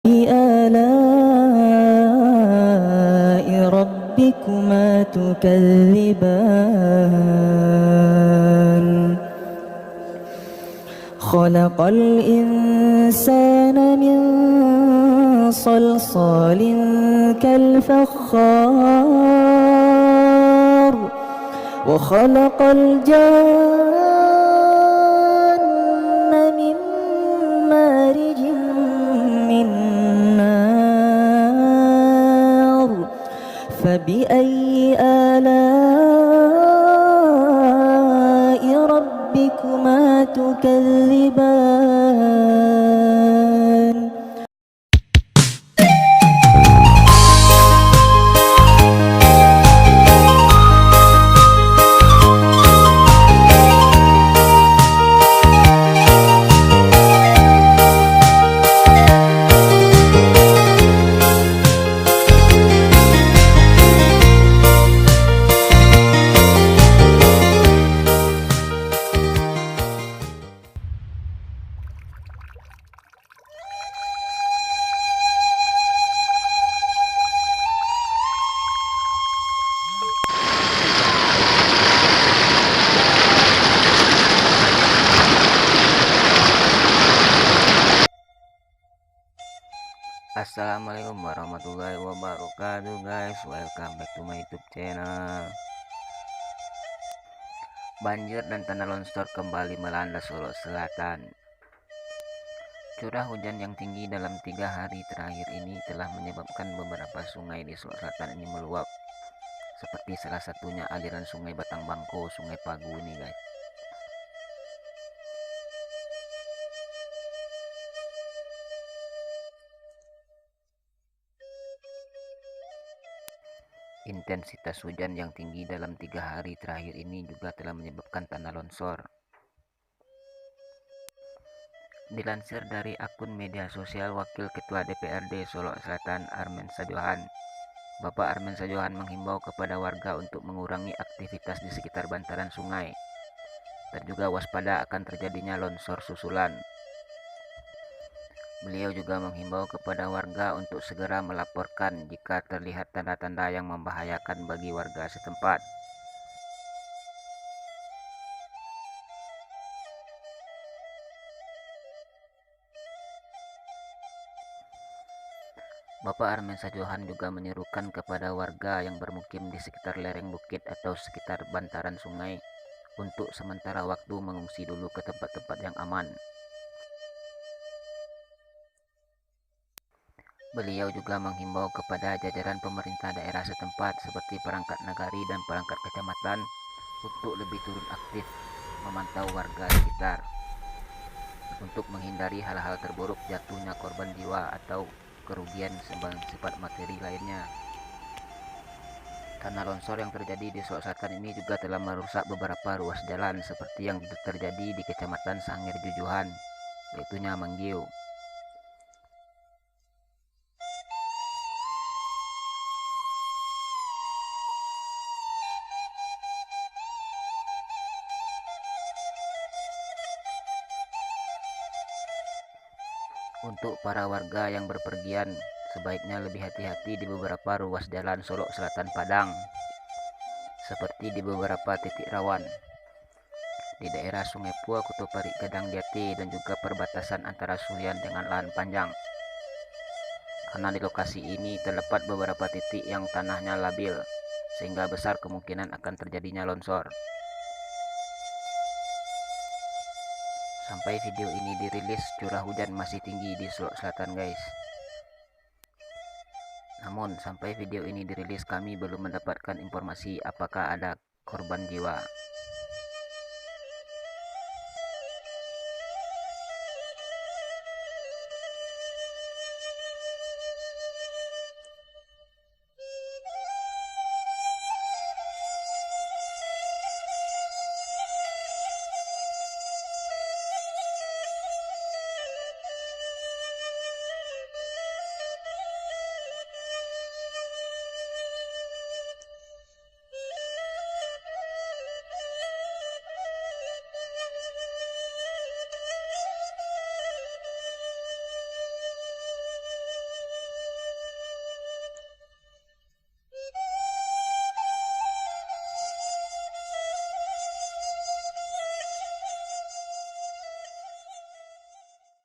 آلاء ربكما تكذبان خلق الإنسان من صلصال كالفخار وخلق الجان من مارج من نار فبأي آلاء ربكما تكذبان Assalamualaikum warahmatullahi wabarakatuh guys, welcome back to my YouTube channel. Banjir dan tanah longsor kembali melanda Solo Selatan. Curah hujan yang tinggi dalam 3 hari terakhir ini telah menyebabkan beberapa sungai di Solo Selatan ini meluap, seperti salah satunya aliran sungai Batang Bangko, Sungai Pagu ini guys. Intensitas hujan yang tinggi dalam 3 hari terakhir ini juga telah menyebabkan tanah longsor. Dilansir dari akun media sosial Wakil Ketua DPRD Solo Selatan Armen Sajohan, Bapak Armen Sajohan menghimbau kepada warga untuk mengurangi aktivitas di sekitar bantaran sungai dan juga waspada akan terjadinya longsor susulan. Beliau juga menghimbau kepada warga untuk segera melaporkan jika terlihat tanda-tanda yang membahayakan bagi warga setempat. Bapak Armen Sajohan juga menyerukan kepada warga yang bermukim di sekitar lereng bukit atau sekitar bantaran sungai untuk sementara waktu mengungsi dulu ke tempat-tempat yang aman. Beliau juga menghimbau kepada jajaran pemerintah daerah setempat seperti perangkat nagari dan perangkat kecamatan untuk lebih turun aktif memantau warga sekitar untuk menghindari hal-hal terburuk jatuhnya korban jiwa atau kerugian sifat materi lainnya. Tanah longsor yang terjadi di Solo Selatan ini juga telah merusak beberapa ruas jalan seperti yang terjadi di Kecamatan Sangir Jujuhan, yaitu Manggiu. Untuk para warga yang berpergian, sebaiknya lebih hati-hati di beberapa ruas jalan Solo Selatan Padang, seperti di beberapa titik rawan di daerah Sungai Pua, Kutupari, Gadang Jati, dan juga perbatasan antara Sulian dengan Lahan Panjang. Karena di lokasi ini terdapat beberapa titik yang tanahnya labil, sehingga besar kemungkinan akan terjadinya longsor. Sampai video ini dirilis, curah hujan masih tinggi di Solo Selatan guys. Namun sampai video ini dirilis kami belum mendapatkan informasi apakah ada korban jiwa.